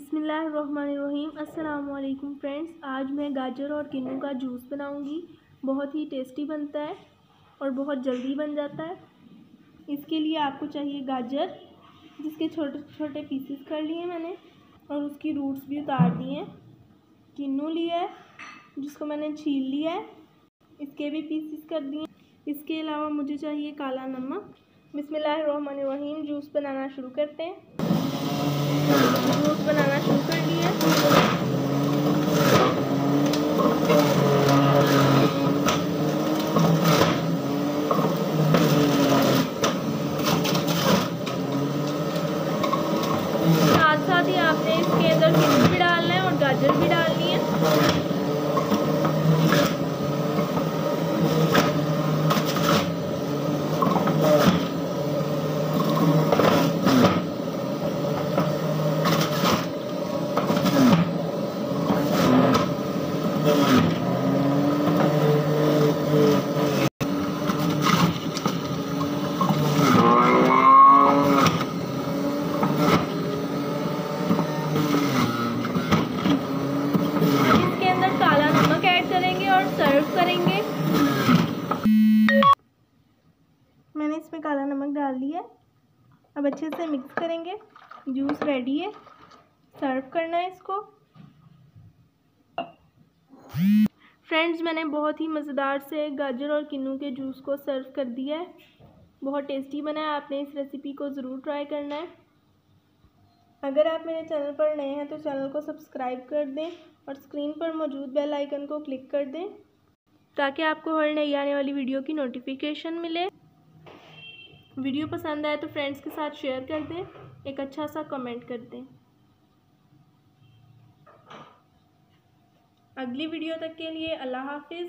बिस्मिल्लाहिर्रहमानिर्रहीम। अस्सलाम वालेकुम फ्रेंड्स। आज मैं गाजर और किन्नू का जूस बनाऊंगी। बहुत ही टेस्टी बनता है और बहुत जल्दी बन जाता है। इसके लिए आपको चाहिए गाजर, जिसके छोटे छोटे पीसेस कर लिए मैंने और उसकी रूट्स भी उतार दी हैं। किन्नू लिया है जिसको मैंने छील लिया है, इसके भी पीसेस कर दिए। इसके अलावा मुझे चाहिए काला नमक। बिस्मिल्लाहिर्रहमानिर्रहीम। जूस बनाना शुरू करते हैं। जूस बनाना शुरू कर दिया। साथ साथ ही आपने इसके अंदर किन्नू भी डालना है और गाजर भी डालनी है। इसके अंदर काला नमक ऐड करेंगे और सर्व करेंगे। मैंने इसमें काला नमक डाल दिया। अब अच्छे से मिक्स करेंगे। जूस रेडी है, सर्व करना है इसको। फ्रेंड्स, मैंने बहुत ही मज़ेदार से गाजर और किन्नू के जूस को सर्व कर दिया है। बहुत टेस्टी बना है। आपने इस रेसिपी को ज़रूर ट्राई करना है। अगर आप मेरे चैनल पर नए हैं तो चैनल को सब्सक्राइब कर दें और स्क्रीन पर मौजूद बेल आइकन को क्लिक कर दें ताकि आपको हर नई आने वाली वीडियो की नोटिफिकेशन मिले। वीडियो पसंद आए तो फ्रेंड्स के साथ शेयर कर दें, एक अच्छा सा कमेंट कर दें। अगली वीडियो तक के लिए अल्लाह हाफिज़।